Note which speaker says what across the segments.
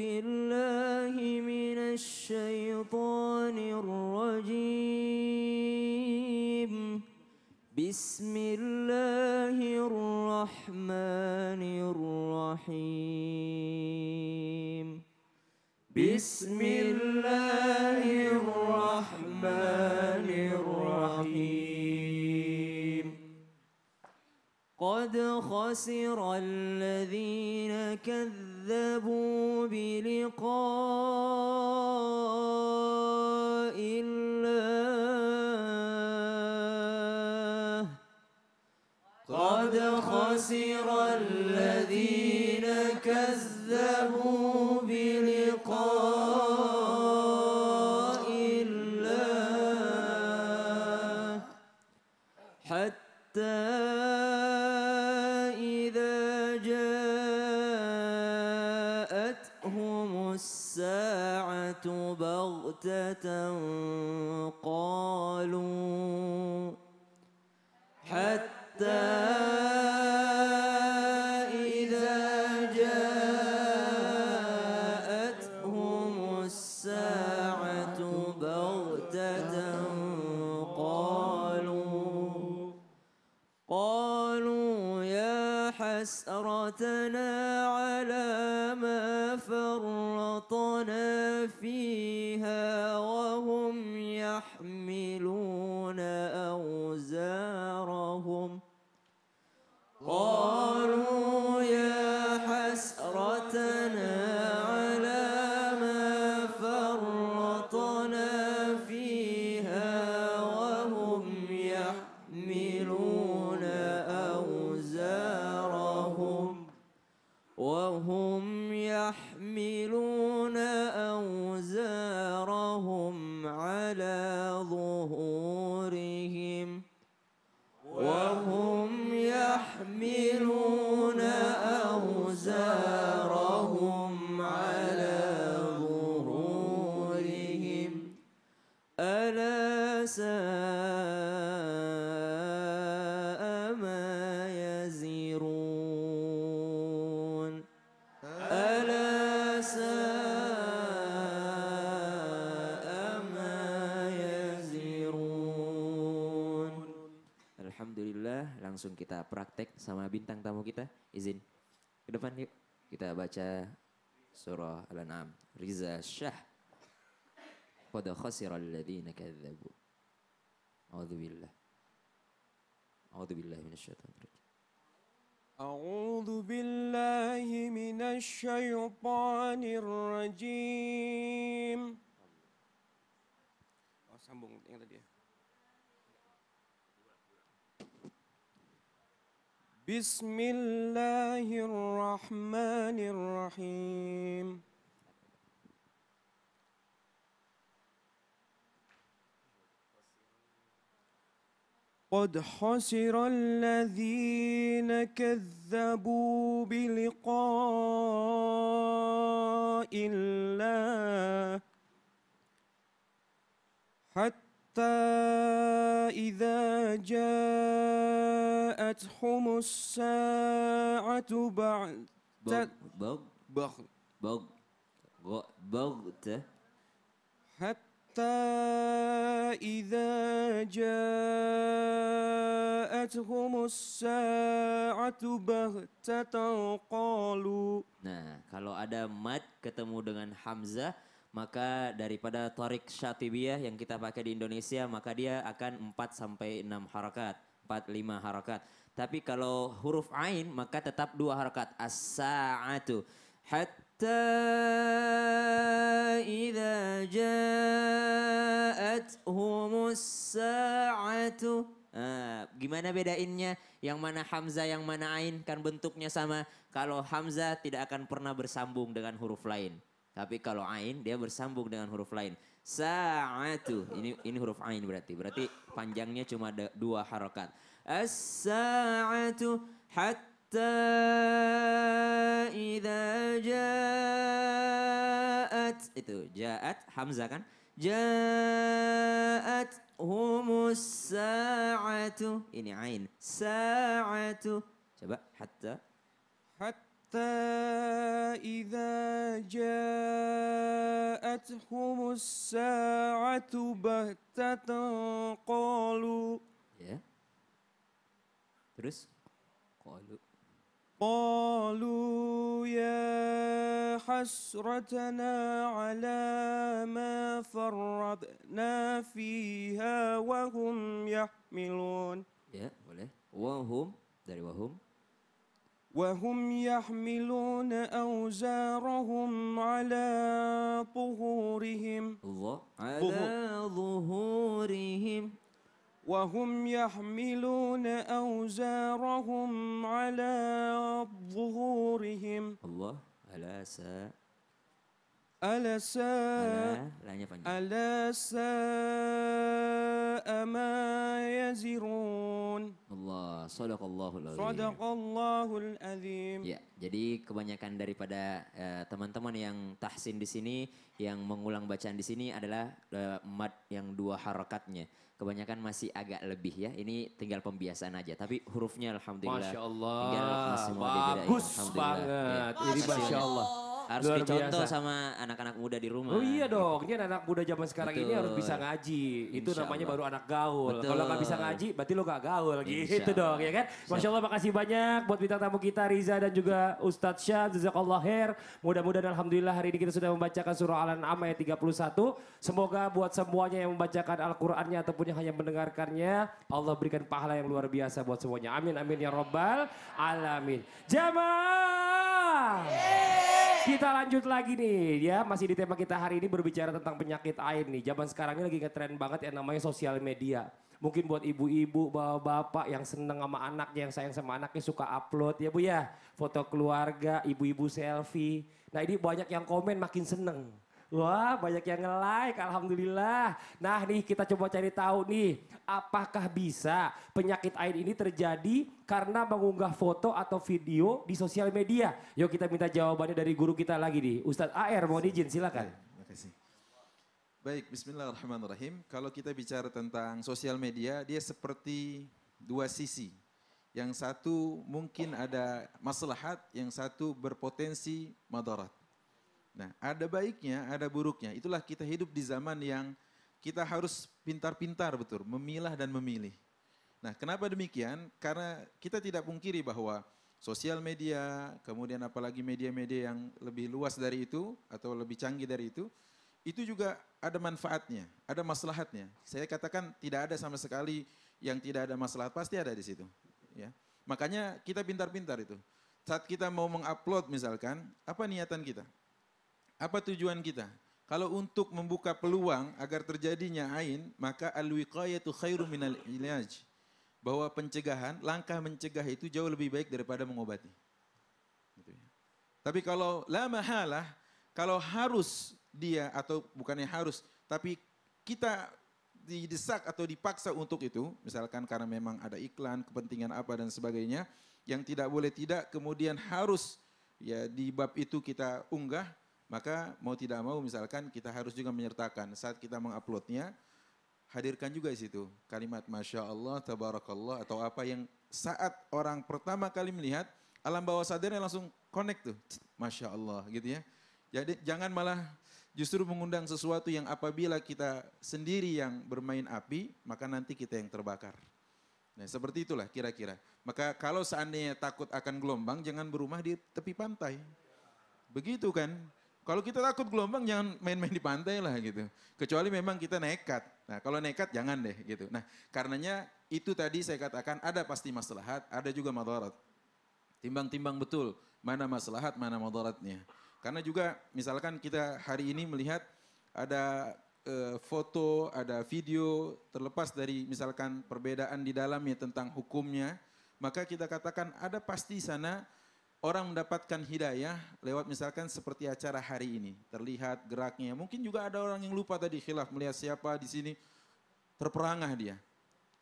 Speaker 1: بالله من الشيطان الرجيم. بسم الله الرحمن الرحيم. بسم الله الرحمن الرحيم. قد خسر الذين كذبوا بلقاء الله. قد خسر الذين كذبوا بلقاء الله حتى إذا جاءتهم الساعة بغتة قالوا يا حسرتنا على ما فرطنا فيها وهم يحملون أوزارهم. قالوا يا حسرتنا على ما فرطنا فيها وهم يحملون أوزارهم على ظهورهم ألا ساء ما يزرون. ألا ساء ما يزرون. Alhamdulillah, langsung kita praktek sama bintang tamu kita. Izin ke depan yuk. Kita baca surah Al-An'am. Riza Syah. قد خسر الذين كذبوا. أعوذ بالله من الشيطان الرجيم.
Speaker 2: أعوذ بالله من الشيطان الرجيم. Sambung yang tadi ya. Bismillahirrahmanirrahim. قد خسر الذين كذبوا بلقاء الله حتى إذا جاءتهم الساعة
Speaker 1: بغتة
Speaker 2: حتى إذا جاءتهم الساعة بغتة قالوا.
Speaker 1: Nah, kalau ada mad ketemu dengan hamzah, maka daripada Tariq Syatibiyah yang kita pakai di Indonesia, maka dia akan 4 sampai 6 harakat, 4-5 harakat. Tapi kalau huruf ain maka tetap 2 harakat. As-sa'atu. Hatta idza ja'athumus sa'atu. Gimana bedainnya? Yang mana hamzah, yang mana ain? Kan bentuknya sama. Kalau hamzah tidak akan pernah bersambung dengan huruf lain. Tapi kalau ain dia bersambung dengan huruf lain. Sa'atu. Ini huruf ain berarti. Berarti panjangnya cuma 2 harakat. As-sa'atu hatta idza ja'at. Itu ja'at hamzah kan? Ja'at humus sa'atu. Ini ain. Sa'atu. Coba hatta.
Speaker 2: حتى إذا جاءتهم جاءتهم الساعة بغتة قالوا
Speaker 1: Ya. Terus? Qalu.
Speaker 2: قالوا يا حسرتنا على ما فرطنا فيها وهم يحملون
Speaker 1: Ya, boleh. Wahum, dari wahum.
Speaker 2: وهم يحملون أوزارهم على ظهورهم
Speaker 1: Allah. Ala zuhurihim.
Speaker 2: وهم يحملون أوزارهم على ظهورهم
Speaker 1: Allah. Ala sa.
Speaker 2: ألا ساء
Speaker 1: Ala. Lanya panjang.
Speaker 2: ألا ساء ما يزرون
Speaker 1: Allah. Sadaqallahul azim.
Speaker 2: صدق الله العظيم.
Speaker 1: Ya, jadi kebanyakan daripada teman-teman yang tahsin di sini, yang mengulang bacaan di sini adalah mad yang 2 harakatnya. Kebanyakan masih agak lebih ya. Ini tinggal pembiasaan aja. Tapi hurufnya alhamdulillah.
Speaker 3: Masya Allah,
Speaker 1: tinggal masih mau dibedain.
Speaker 3: bagus
Speaker 1: Alhamdulillah.
Speaker 3: banget.
Speaker 1: Ya.
Speaker 3: Ini Masya Allah.
Speaker 1: Harus
Speaker 3: Luar
Speaker 1: dicontoh
Speaker 3: biasa.
Speaker 1: sama anak-anak muda di rumah.
Speaker 3: Oh iya dong, ini anak muda zaman sekarang ini
Speaker 1: Betul.
Speaker 3: harus bisa ngaji. Itu
Speaker 1: Insya
Speaker 3: namanya
Speaker 1: Allah.
Speaker 3: baru anak gaul.
Speaker 1: Betul.
Speaker 3: Kalau nggak bisa ngaji, berarti lo gak gaul
Speaker 1: Insya
Speaker 3: gitu dong,
Speaker 1: Allah.
Speaker 3: ya kan? Masya Allah, makasih banyak buat bintang tamu kita Riza dan juga Ustadz Syah. Jazakallah khair. Mudah-mudahan alhamdulillah hari ini kita sudah membacakan surah Al-An'am ayat 31. Semoga buat semuanya yang membacakan Al-Qur'annya ataupun yang hanya mendengarkannya, Allah berikan pahala yang luar biasa buat semuanya. Amin amin ya rabbal alamin. Jamaah. Kita lanjut lagi nih ya, masih di tema kita hari ini berbicara tentang penyakit ain nih. Zaman sekarang ini lagi ngetren banget yang namanya sosial media. Mungkin buat ibu-ibu, bapak-bapak yang seneng sama anaknya, yang sayang sama anaknya suka upload ya Bu ya. Foto keluarga, ibu-ibu selfie. Nah ini banyak yang komen makin seneng. Wah banyak yang nge-like, alhamdulillah. Nah nih kita coba cari tahu nih, apakah bisa penyakit ain ini terjadi karena mengunggah foto atau video di sosial media? Yuk kita minta jawabannya dari guru kita lagi nih, Ustadz AR, mohon izin silakan.
Speaker 4: Terima kasih. Baik, bismillahirrahmanirrahim. Kalau kita bicara tentang sosial media, dia seperti 2 sisi. Yang satu mungkin ada maslahat, yang satu berpotensi madarat. Nah, ada baiknya, ada buruknya. Itulah kita hidup di zaman yang kita harus pintar-pintar betul, memilah dan memilih. Nah, kenapa demikian? Karena kita tidak pungkiri bahwa sosial media, kemudian apalagi media-media yang lebih luas dari itu atau lebih canggih dari itu juga ada manfaatnya, ada maslahatnya. Saya katakan tidak ada sama sekali yang tidak ada maslahat, pasti ada di situ. Ya. Makanya kita pintar-pintar itu. Saat kita mau mengupload misalkan, apa niatan kita? Apa tujuan kita? Kalau untuk membuka peluang agar terjadinya ain, maka al-wiqayatu khairu minal ilaj. Bahwa pencegahan, langkah mencegah itu jauh lebih baik daripada mengobati. Gitu ya. Tapi kalau la mahalah, kalau harus dia atau bukannya harus, tapi kita didesak atau dipaksa untuk itu, misalkan karena memang ada iklan, kepentingan apa dan sebagainya, yang tidak boleh tidak, kemudian harus ya di bab itu kita unggah, maka mau tidak mau misalkan kita harus juga menyertakan saat kita menguploadnya, hadirkan juga di situ kalimat Masya Allah, Tabarakallah atau apa yang saat orang pertama kali melihat, alam bawah sadarnya langsung connect tuh, Masya Allah gitu ya. Jadi jangan malah justru mengundang sesuatu yang apabila kita sendiri yang bermain api, maka nanti kita yang terbakar. Nah seperti itulah kira-kira. Maka kalau seandainya takut akan gelombang, jangan berumah di tepi pantai. Begitu kan. Kalau kita takut gelombang jangan main-main di pantai lah gitu. Kecuali memang kita nekat. Nah kalau nekat jangan deh gitu. Nah karenanya itu tadi saya katakan ada pasti maslahat, ada juga madarat. Timbang-timbang betul mana maslahat, mana madaratnya. Karena juga misalkan kita hari ini melihat ada foto, ada video terlepas dari misalkan perbedaan di dalamnya tentang hukumnya. Maka kita katakan ada pasti sana orang mendapatkan hidayah lewat misalkan seperti acara hari ini. Terlihat geraknya. Mungkin juga ada orang yang lupa tadi khilaf melihat siapa di sini. Terperangah dia.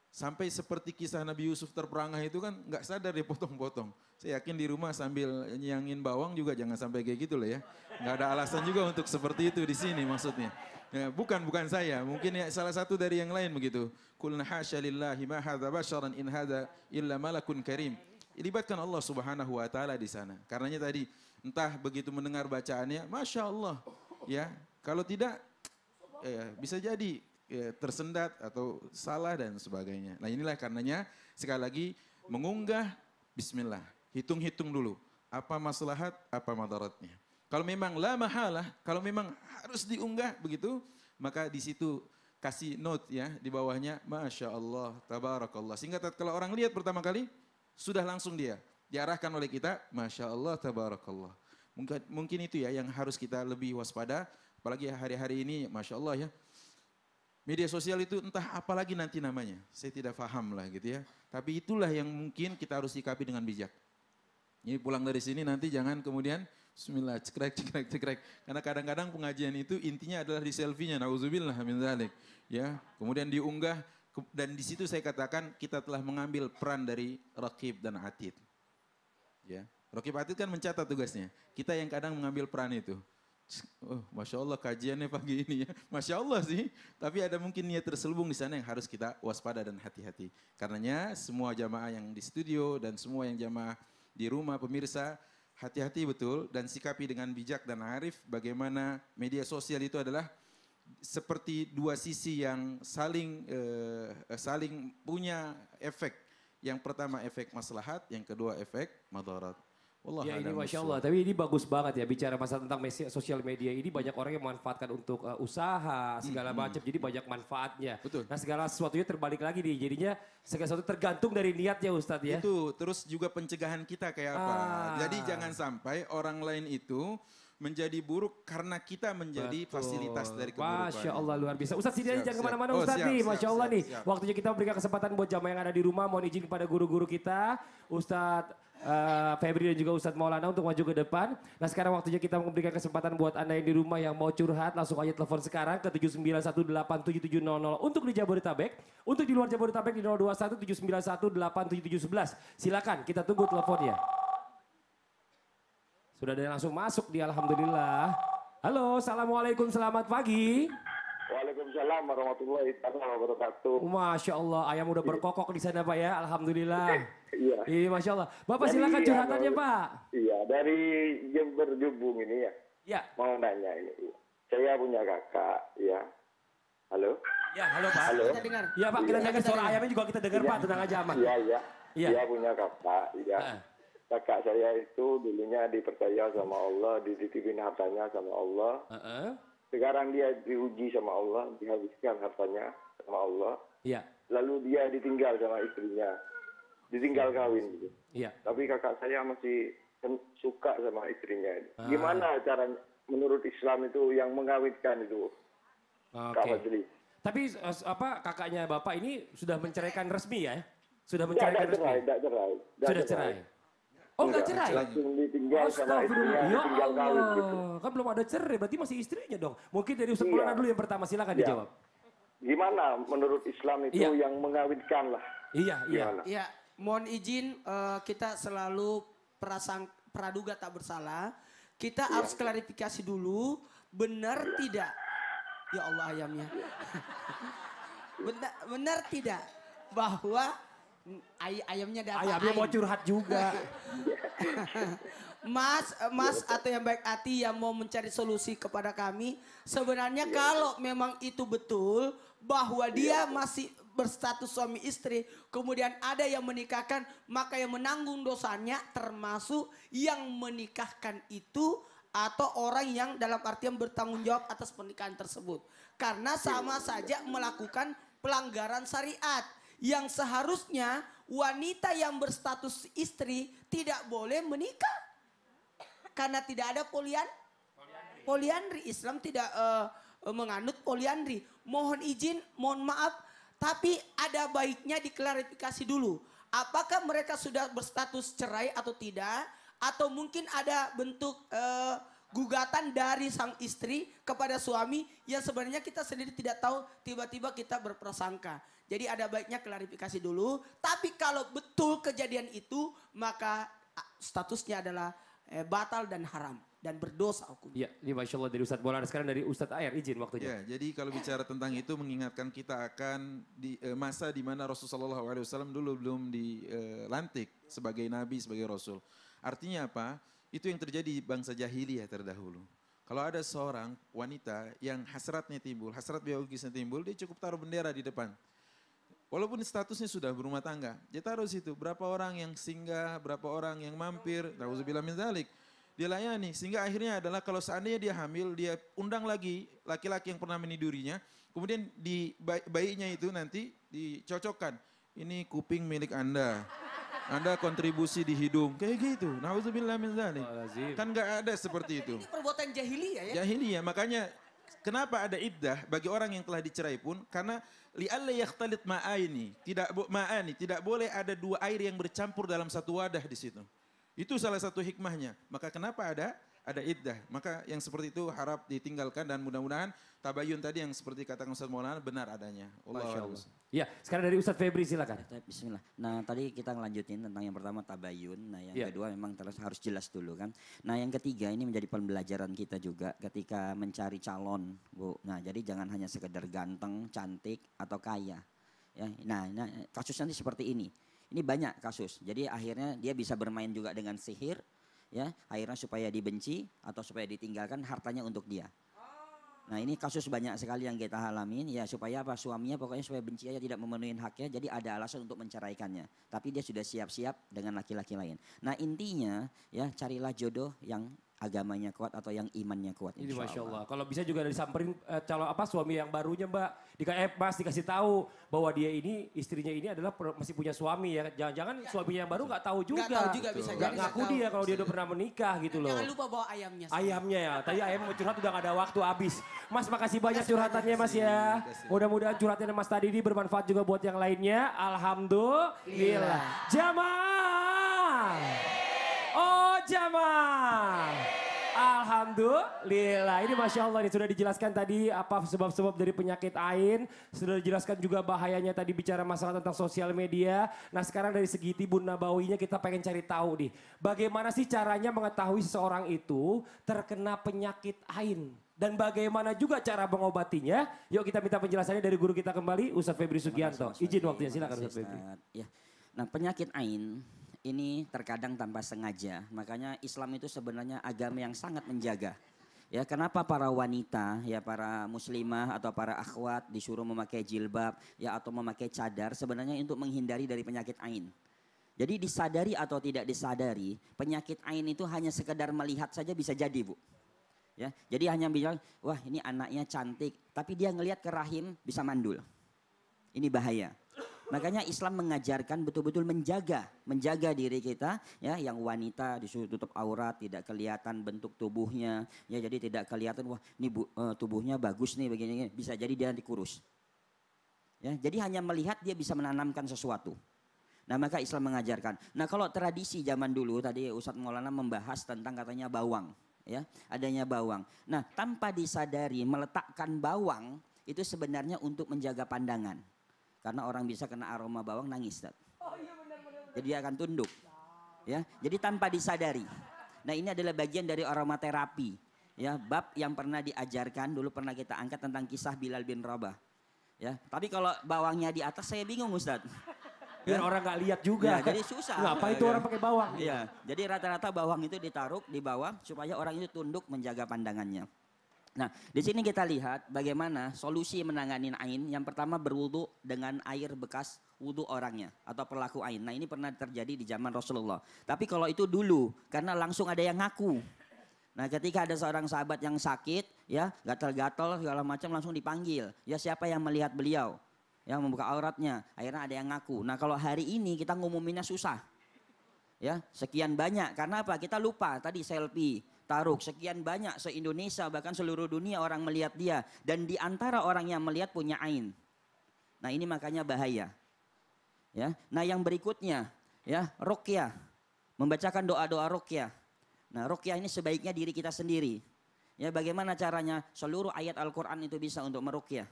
Speaker 4: Sampai seperti kisah Nabi Yusuf terperangah itu kan nggak sadar dia potong-potong. Saya yakin di rumah sambil nyangin bawang juga jangan sampai kayak gitu lah ya. Nggak ada alasan juga untuk seperti itu di sini maksudnya. Ya, bukan saya, mungkin ya salah satu dari yang lain begitu. Qulna hasya lillahi ma hadza basyaran in hadza illa malakun karim. Libatkan Allah Subhanahu wa taala di sana. Karenanya tadi entah begitu mendengar bacaannya, Masya Allah. Ya, Kalau tidak, bisa jadi tersendat atau salah dan sebagainya. Nah inilah karenanya sekali lagi mengunggah bismillah. Hitung-hitung dulu. Apa maslahat, apa madaratnya. Kalau memang la mahalah, kalau memang harus diunggah begitu, maka di situ kasih note ya di bawahnya, Masya Allah, Tabarakallah. Sehingga kalau orang lihat pertama kali, sudah langsung dia diarahkan oleh kita, Masya Allah, Tabarakallah. Mungkin itu ya yang harus kita lebih waspada, apalagi hari-hari ini, Masya Allah ya. Media sosial itu entah apa lagi nanti namanya, saya tidak paham lah gitu ya. Tapi itulah yang mungkin kita harus sikapi dengan bijak. Ini pulang dari sini nanti jangan kemudian bismillah cekrek. Karena kadang-kadang pengajian itu intinya adalah di selfie-nya, nauzubillah min dzalik. Ya, kemudian diunggah dan di situ saya katakan kita telah mengambil peran dari Raqib dan Atid. Ya, Raqib Atid kan mencatat tugasnya. Kita yang kadang mengambil peran itu. Oh, Masya Allah kajiannya pagi ini ya. Masya Allah sih. Tapi ada mungkin niat terselubung di sana yang harus kita waspada dan hati-hati. Karenanya semua jamaah yang di studio dan semua yang jamaah di rumah pemirsa, hati-hati betul dan sikapi dengan bijak dan arif bagaimana media sosial itu adalah seperti dua sisi yang saling punya efek. Yang pertama efek maslahat, yang kedua efek madarat.
Speaker 3: Ya ini Masya Allah, tapi ini bagus banget ya bicara masalah tentang sosial media ini banyak orang yang memanfaatkan untuk usaha segala macam, jadi banyak manfaatnya.
Speaker 4: Betul.
Speaker 3: Nah segala sesuatunya terbalik lagi nih, jadinya segala sesuatu tergantung dari niatnya Ustadz ya.
Speaker 4: Itu, terus juga pencegahan kita kayak apa. Jadi jangan sampai orang lain itu menjadi buruk karena kita menjadi fasilitas dari keburukan.
Speaker 3: Masya Allah luar biasa. Ustadz sini aja jangan kemana-mana Ustadz
Speaker 4: siap,
Speaker 3: nih. Masya Allah nih.
Speaker 4: siap.
Speaker 3: Waktunya kita memberikan kesempatan buat jamaah yang ada di rumah. Mohon izin kepada guru-guru kita. Ustadz Febri dan juga Ustadz Maulana untuk maju ke depan. Nah sekarang waktunya kita memberikan kesempatan buat Anda yang di rumah yang mau curhat. Langsung aja telepon sekarang ke 79187700 untuk di Jabodetabek. Untuk di luar Jabodetabek di 0217918711. Silakan kita tunggu teleponnya. Sudah ada yang langsung masuk di Alhamdulillah. Halo, Assalamualaikum, selamat pagi.
Speaker 5: Waalaikumsalam warahmatullahi wabarakatuh.
Speaker 3: Masya Allah, ayam udah berkokok di sana Pak ya, Alhamdulillah.
Speaker 5: Iya.
Speaker 3: Iya, Masya Allah. Bapak silakan curhatannya Pak.
Speaker 5: Iya, dari Jember Jubung ini ya.
Speaker 3: Ya.
Speaker 5: Mau nanya ini. Saya punya kakak, ya. Halo?
Speaker 3: Ya, halo Pak.
Speaker 5: Halo?
Speaker 6: Kita dengar.
Speaker 3: Ya Pak, kita dengar suara ayamnya juga kita dengar Pak, tenang aja aman.
Speaker 5: Iya, iya.
Speaker 3: Iya.
Speaker 5: Dia punya kakak, ya. Kakak saya itu dulunya dipercaya sama Allah, dititipin hartanya sama Allah. Sekarang dia diuji sama Allah, dihabiskan hartanya sama Allah.
Speaker 3: Iya.
Speaker 5: Lalu dia ditinggal sama istrinya. Ditinggal kawin gitu.
Speaker 3: Iya.
Speaker 5: Tapi kakak saya masih suka sama istrinya. Gimana cara menurut Islam itu yang mengawinkan itu? Kak Fadli.
Speaker 3: Tapi apa kakaknya Bapak ini sudah menceraikan resmi ya? Sudah menceraikan resmi?
Speaker 5: Tidak cerai.
Speaker 3: Sudah cerai? Oh enggak cerai?
Speaker 5: Langsung ditinggal sama istrinya,
Speaker 3: Ya
Speaker 5: ditinggal kawin gitu.
Speaker 3: Allah, kan belum ada cerai, berarti masih istrinya dong. Mungkin dari Ustaz Maulana dulu yang pertama, silakan dijawab.
Speaker 5: Gimana menurut Islam itu yang mengawinkan lah?
Speaker 3: Iya.
Speaker 6: Iya, mohon izin kita selalu praduga tak bersalah. Kita harus klarifikasi dulu, benar tidak? Ya Allah ayamnya. benar tidak bahwa ayamnya datang.
Speaker 3: Ayamnya mau curhat juga.
Speaker 6: Mas atau yang baik hati yang mau mencari solusi kepada kami. Sebenarnya kalau memang itu betul bahwa dia masih berstatus suami istri. Kemudian ada yang menikahkan, maka yang menanggung dosanya termasuk yang menikahkan itu atau orang yang dalam artian bertanggung jawab atas pernikahan tersebut. Karena sama saja melakukan pelanggaran syariat. Yang seharusnya wanita yang berstatus istri tidak boleh menikah. Karena tidak ada poliandri. Islam tidak menganut poliandri. Mohon izin, mohon maaf. Tapi ada baiknya diklarifikasi dulu. Apakah mereka sudah berstatus cerai atau tidak. Atau mungkin ada bentuk gugatan dari sang istri kepada suami. Yang sebenarnya kita sendiri tidak tahu, tiba-tiba kita berprasangka. Jadi ada baiknya klarifikasi dulu. Tapi kalau betul kejadian itu, maka statusnya adalah batal dan haram. Dan berdosa hukum.
Speaker 3: Iya, ini Masya Allah dari Ustadz Maulana. Sekarang dari Ustadz Air, izin waktunya.
Speaker 4: Ya, jadi kalau bicara tentang itu mengingatkan kita akan di masa di mana Rasulullah SAW dulu belum dilantik sebagai nabi, sebagai rasul. Artinya apa? Itu yang terjadi di bangsa jahiliyah terdahulu. Kalau ada seorang wanita yang hasratnya timbul, hasrat biologisnya timbul, dia cukup taruh bendera di depan. Walaupun statusnya sudah berumah tangga, dia taruh situ berapa orang yang singgah, berapa orang yang mampir, nauzubillah min dzalik. Dia layani, sehingga akhirnya adalah kalau seandainya dia hamil, dia undang lagi laki-laki yang pernah menidurinya, kemudian di bayinya itu nanti dicocokkan. Ini kuping milik Anda. Anda kontribusi di hidung, kayak gitu. Nauzubillah min dzalik. Kan nggak ada seperti itu.
Speaker 6: Ini perbuatan jahiliyah ya.
Speaker 4: Jahiliyah, makanya kenapa ada iddah bagi orang yang telah dicerai pun? Karena li'alla yakhtalit ma'aini, tidak boleh ada dua air yang bercampur dalam satu wadah di situ. Itu salah satu hikmahnya. Maka kenapa ada iddah? Maka yang seperti itu harap ditinggalkan dan mudah-mudahan tabayun tadi yang seperti katakan Ustaz Maulana benar adanya.
Speaker 3: Masya Allah. Ya, sekarang dari Ustaz Febri silakan.
Speaker 7: Bismillah. Nah tadi kita ngelanjutin tentang yang pertama tabayun. Nah yang kedua memang harus jelas dulu kan. Nah yang ketiga ini menjadi pembelajaran kita juga ketika mencari calon, Bu. Nah jadi jangan hanya sekedar ganteng, cantik atau kaya. Ya, nah kasus nanti seperti ini. Ini banyak kasus. Jadi akhirnya dia bisa bermain juga dengan sihir. Ya, akhirnya supaya dibenci atau supaya ditinggalkan hartanya untuk dia. Nah ini kasus banyak sekali yang kita alamin ya supaya apa suaminya pokoknya supaya benci aja tidak memenuhi haknya jadi ada alasan untuk menceraikannya. Tapi dia sudah siap-siap dengan laki-laki lain. Nah intinya ya carilah jodoh yang agamanya kuat atau yang imannya kuat.
Speaker 3: Ini Masya Allah. Kalau bisa juga disamperin calon suami yang barunya Mbak. Mas dikasih tahu bahwa dia ini istrinya ini adalah masih punya suami ya. Jangan-jangan suaminya yang baru nggak tahu juga.
Speaker 6: Nggak tahu juga bisa
Speaker 3: Nggak ngaku dia kalau dia udah pernah menikah gitu loh.
Speaker 6: Jangan lupa bawa ayamnya.
Speaker 3: Ayamnya ya. Tadi ayam mau curhat udah gak ada waktu habis. Mas makasih banyak curhatannya Mas ya. Mudah-mudahan curhatannya Mas tadi ini bermanfaat juga buat yang lainnya. Alhamdulillah. Jamaah. Oh jamaah. Alhamdulillah. Ini Masya Allah ini sudah dijelaskan tadi apa sebab-sebab dari penyakit ain. Sudah dijelaskan juga bahayanya tadi bicara masalah tentang sosial media. Nah sekarang dari segi Tibun Nabawinya kita pengen cari tahu nih. Bagaimana sih caranya mengetahui seseorang itu terkena penyakit ain. Dan bagaimana juga cara mengobatinya. Yuk kita minta penjelasannya dari guru kita kembali Ustaz Febri Sugianto. Izin waktunya silakan Ustaz Febri.
Speaker 7: Ya. Nah penyakit ain ini terkadang tanpa sengaja. Makanya Islam itu sebenarnya agama yang sangat menjaga. Ya, kenapa para wanita, ya para muslimah atau para akhwat disuruh memakai jilbab ya atau memakai cadar sebenarnya untuk menghindari dari penyakit ain. Jadi disadari atau tidak disadari, penyakit ain itu hanya sekedar melihat saja bisa jadi, Bu. Ya, jadi hanya bilang, wah ini anaknya cantik, tapi dia ngelihat ke rahim bisa mandul. Ini bahaya. Makanya Islam mengajarkan betul-betul menjaga diri kita ya yang wanita disuruh tutup aurat, tidak kelihatan bentuk tubuhnya ya jadi tidak kelihatan wah ini tubuhnya bagus nih begini bisa jadi dia nanti kurus. Ya, jadi hanya melihat dia bisa menanamkan sesuatu. Nah, maka Islam mengajarkan. Nah, kalau tradisi zaman dulu tadi Ustadz Maulana membahas tentang katanya bawang ya, adanya bawang. Nah, tanpa disadari meletakkan bawang itu sebenarnya untuk menjaga pandangan. Karena orang bisa kena aroma bawang nangis. Jadi dia akan tunduk. Ya, jadi tanpa disadari. Nah ini adalah bagian dari aromaterapi. Ya, bab yang pernah diajarkan dulu pernah kita angkat tentang kisah Bilal bin Rabah. Ya, tapi kalau bawangnya di atas saya bingung Ustadz.
Speaker 3: Biar orang nggak lihat juga.
Speaker 7: Ya, jadi susah.
Speaker 3: Ngapa itu orang pakai bawang?
Speaker 7: Iya, jadi rata-rata bawang itu ditaruh di bawah supaya orang itu tunduk menjaga pandangannya. Nah, di sini kita lihat bagaimana solusi menangani ain. Yang pertama berwudu dengan air bekas wudu orangnya atau pelaku ain. Nah, ini pernah terjadi di zaman Rasulullah. Tapi kalau itu dulu karena langsung ada yang ngaku. Nah, ketika ada seorang sahabat yang sakit, ya, gatal-gatal segala macam langsung dipanggil. Ya, siapa yang melihat beliau? Ya, membuka auratnya. Akhirnya ada yang ngaku. Nah, kalau hari ini kita ngumuminnya susah. Ya, sekian banyak. Karena apa? Kita lupa tadi selfie. Taruh sekian banyak se-Indonesia bahkan seluruh dunia orang melihat dia dan di antara orang yang melihat punya ain. Nah, ini makanya bahaya. Ya. Nah, yang berikutnya ya, ruqyah. Membacakan doa-doa ruqyah. Nah, ruqyah ini sebaiknya diri kita sendiri. Ya, bagaimana caranya? Seluruh ayat Al-Qur'an itu bisa untuk meruqyah.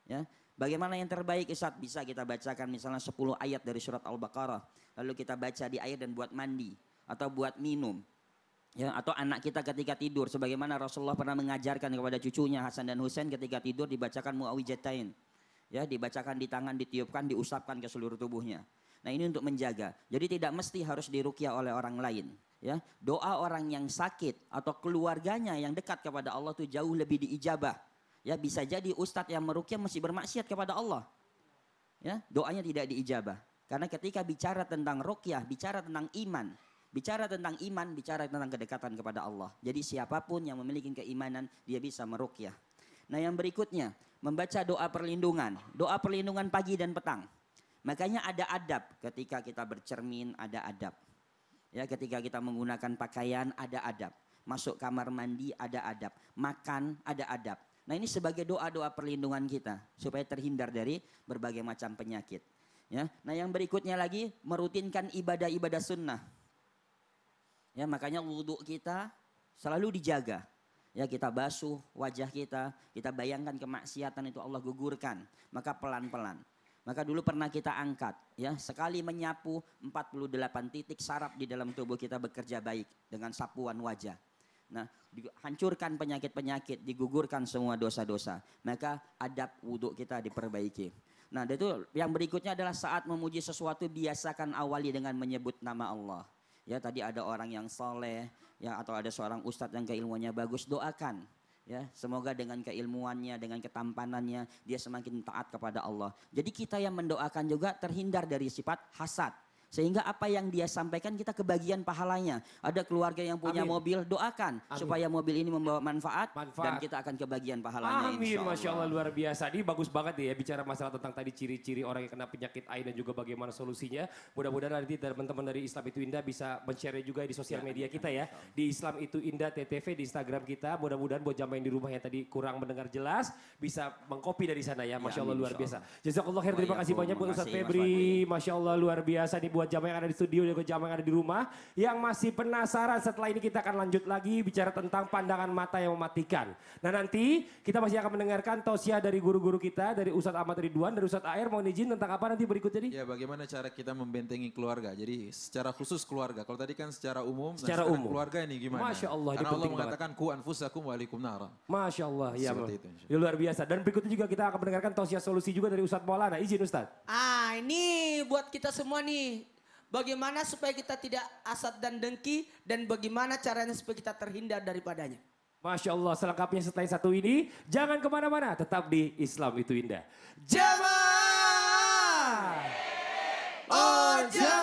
Speaker 7: Ya. Bagaimana yang terbaik Ustaz? Bisa kita bacakan misalnya 10 ayat dari surat Al-Baqarah. Lalu kita baca di air dan buat mandi atau buat minum. Ya, atau anak kita ketika tidur sebagaimana Rasulullah pernah mengajarkan kepada cucunya Hasan dan Husain ketika tidur dibacakan muawwijatain. Ya, dibacakan di tangan, ditiupkan, diusapkan ke seluruh tubuhnya. Nah, ini untuk menjaga. Jadi tidak mesti harus diruqyah oleh orang lain. ya, doa orang yang sakit atau keluarganya yang dekat kepada Allah itu jauh lebih diijabah. Ya, bisa jadi ustadz yang meruqyah masih bermaksiat kepada Allah. Ya, doanya tidak diijabah. Karena ketika bicara tentang ruqyah, bicara tentang iman, bicara tentang kedekatan kepada Allah. Jadi siapapun yang memiliki keimanan, dia bisa meruqyah. Nah, yang berikutnya, membaca doa perlindungan. Doa perlindungan pagi dan petang. Makanya ada adab ketika kita bercermin, ada adab. Ya, ketika kita menggunakan pakaian, ada adab. Masuk kamar mandi, ada adab. Makan, ada adab. Nah, ini sebagai doa-doa perlindungan kita supaya terhindar dari berbagai macam penyakit. Ya, nah yang berikutnya lagi merutinkan ibadah-ibadah sunnah. Ya, makanya wudhu kita selalu dijaga. Ya, kita basuh wajah kita bayangkan kemaksiatan itu Allah gugurkan. Maka pelan-pelan. Maka dulu pernah kita angkat, ya, sekali menyapu 48 titik saraf di dalam tubuh kita bekerja baik dengan sapuan wajah. Nah, hancurkan penyakit-penyakit, digugurkan semua dosa-dosa. Maka adab wudhu kita diperbaiki. Nah, itu yang berikutnya adalah saat memuji sesuatu biasakan awali dengan menyebut nama Allah. Ya, tadi ada orang yang soleh, ya, atau ada seorang ustadz yang keilmuannya bagus, doakan. Ya, semoga dengan keilmuannya, dengan ketampanannya, dia semakin taat kepada Allah. Jadi kita yang mendoakan juga terhindar dari sifat hasad. Sehingga apa yang dia sampaikan kita kebagian pahalanya. Ada keluarga yang punya mobil, doakan. Supaya mobil ini membawa manfaat. Dan kita akan kebagian pahalanya.
Speaker 3: Amin, Masya Allah, luar biasa. Ini bagus banget ya bicara masalah tentang tadi ciri-ciri orang yang kena penyakit ain dan juga bagaimana solusinya. Mudah-mudahan nanti teman-teman dari Islam Itu Indah bisa men-share juga di sosial media kita ya. Di Islam Itu Indah TTV di Instagram kita. Mudah-mudahan buat jamaah yang di rumah yang tadi kurang mendengar jelas bisa mengcopy dari sana ya. Masya Allah, luar biasa. Jazakallah khair, terima kasih banyak buat Ustaz Febri. Masya Allah, luar biasa nih buat jamaah yang ada di studio dan jamaah yang ada di rumah. Yang masih penasaran, setelah ini kita akan lanjut lagi bicara tentang pandangan mata yang mematikan. Nah, nanti kita masih akan mendengarkan tausiah dari guru-guru kita, dari Ustadz Ahmad Ridwan, dari Ustadz AR. Mohon izin tentang apa nanti berikutnya nih?
Speaker 4: Ya, bagaimana cara kita membentengi keluarga. Jadi secara khusus keluarga. Kalau tadi kan secara umum,
Speaker 3: secara umum.
Speaker 4: Keluarga ini gimana?
Speaker 3: Masya Allah,
Speaker 4: karena Allah mengatakan ku anfusakum wa alikum nara.
Speaker 3: Masya Allah, ya,
Speaker 4: itu,
Speaker 3: ya luar biasa. Dan berikutnya juga kita akan mendengarkan tausiah solusi juga dari Ustadz Maulana. Izin Ustadz.
Speaker 6: Ini buat kita semua nih. Bagaimana supaya kita tidak hasad dan dengki, dan bagaimana caranya supaya kita terhindar daripadanya.
Speaker 3: Masya Allah, selengkapnya setelah yang satu ini, jangan kemana-mana, tetap di Islam Itu Indah.
Speaker 6: Jamaah! Oh, jamaah!